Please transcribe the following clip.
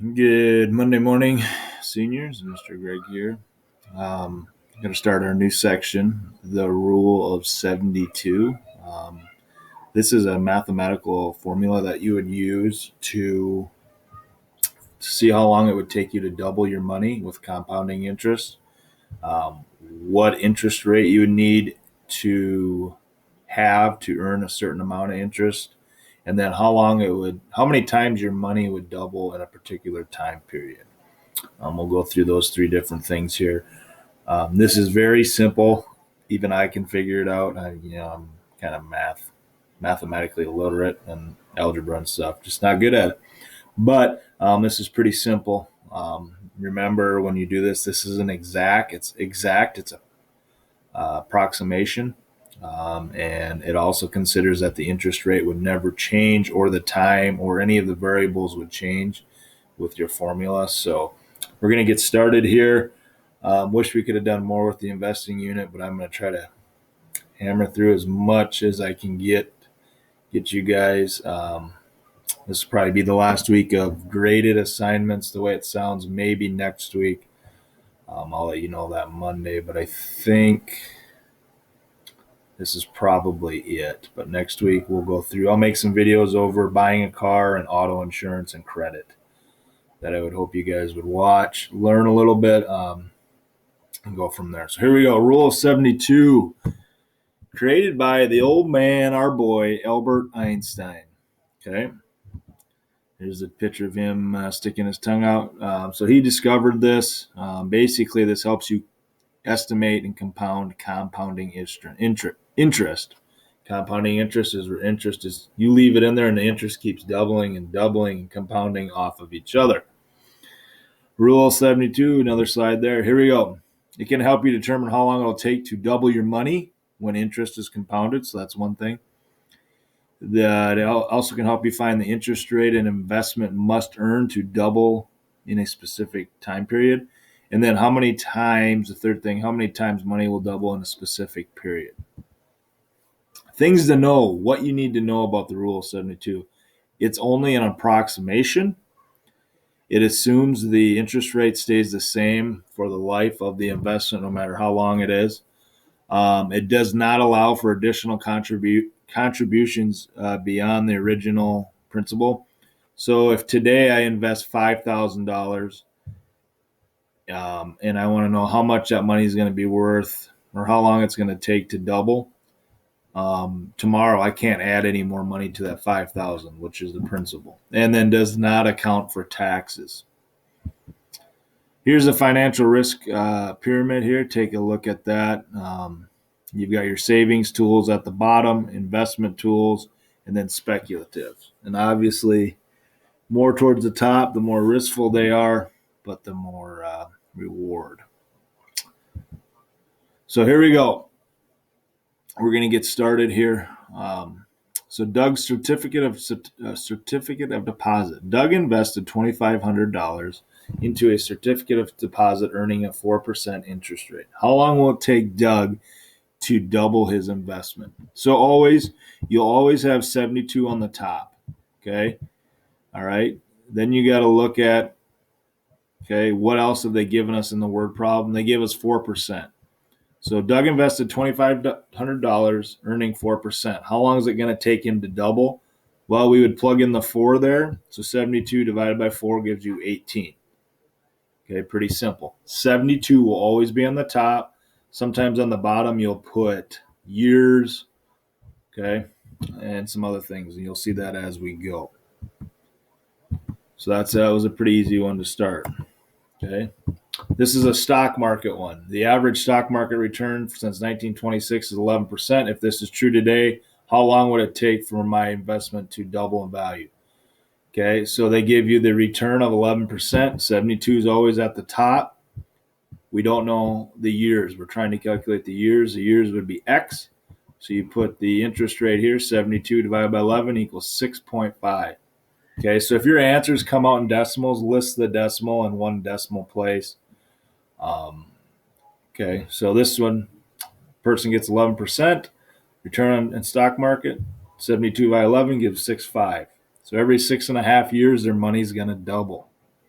Good Monday morning, seniors. Mr. Greg here. Going to start our new section, the Rule of 72. This is a mathematical formula that you would use to see how long it would take you to double your money with compounding interest, what interest rate you would need to have to earn a certain amount of interest, and then how many times your money would double in a particular time period. We'll go through those three different things here. This is very simple. Even I can figure it out. I'm kind of mathematically illiterate and algebra and stuff. Just not good at it. But this is pretty simple. Remember, when you do this, this isn't exact. It's exact. It's a approximation. And it also considers that the interest rate would never change, or the time or any of the variables would change with your formula. So we're going to get started here. Wish we could have done more with the investing unit, but I'm going to try to hammer through as much as I can get you guys. This will probably be the last week of graded assignments, the way it sounds. Maybe next week. I'll let you know that Monday, but I think this is probably it. But next week we'll go through. I'll make some videos over buying a car and auto insurance and credit that I would hope you guys would watch, learn a little bit, and go from there. So here we go. Rule of 72, created by the old man, our boy, Albert Einstein. Okay. Here's a picture of him sticking his tongue out. So he discovered this. Basically, this helps you estimate and compounding interest. Compounding interest is where interest is, you leave it in there and the interest keeps doubling and doubling and compounding off of each other. Rule 72, another slide there. Here we go. It can help you determine how long it'll take to double your money when interest is compounded. So that's one thing. It also can help you find the interest rate an investment must earn to double in a specific time period. And then the third thing, how many times money will double in a specific period. Things to know, what you need to know about the Rule of 72. It's only an approximation. It assumes the interest rate stays the same for the life of the investment, no matter how long it is. It does not allow for additional contributions beyond the original principal. So if today I invest $5,000 and I want to know how much that money is going to be worth or how long it's going to take to double, tomorrow I can't add any more money to that $5,000, which is the principal, and then does not account for taxes. Here's the financial risk pyramid here. Take a look at that. You've got your savings tools at the bottom, investment tools, and then speculative. And obviously, more towards the top, the more riskful they are, but the more reward. So here we go. We're going to get started here. So Doug's certificate of deposit. Doug invested $2,500 into a certificate of deposit earning a 4% interest rate. How long will it take Doug to double his investment? So you'll always have 72 on the top. Okay. All right. Then you got to look at, okay, what else have they given us in the word problem? They gave us 4%. So Doug invested $2,500, earning 4%. How long is it going to take him to double? Well, we would plug in the 4 there. So 72 divided by 4 gives you 18. Okay, pretty simple. 72 will always be on the top. Sometimes on the bottom you'll put years, okay, and some other things. And you'll see that as we go. So that was a pretty easy one to start. Okay. This is a stock market one. The average stock market return since 1926 is 11%. If this is true today, how long would it take for my investment to double in value? Okay, so they give you the return of 11%. 72 is always at the top. We don't know the years. We're trying to calculate the years. The years would be X. So you put the interest rate here, 72 divided by 11 equals 6.5. Okay, so if your answers come out in decimals, list the decimal in one decimal place. Okay, so this one, person gets 11%. Return on stock market, 72 by 11 gives 6.5. So every 6.5 years, their money's going to double.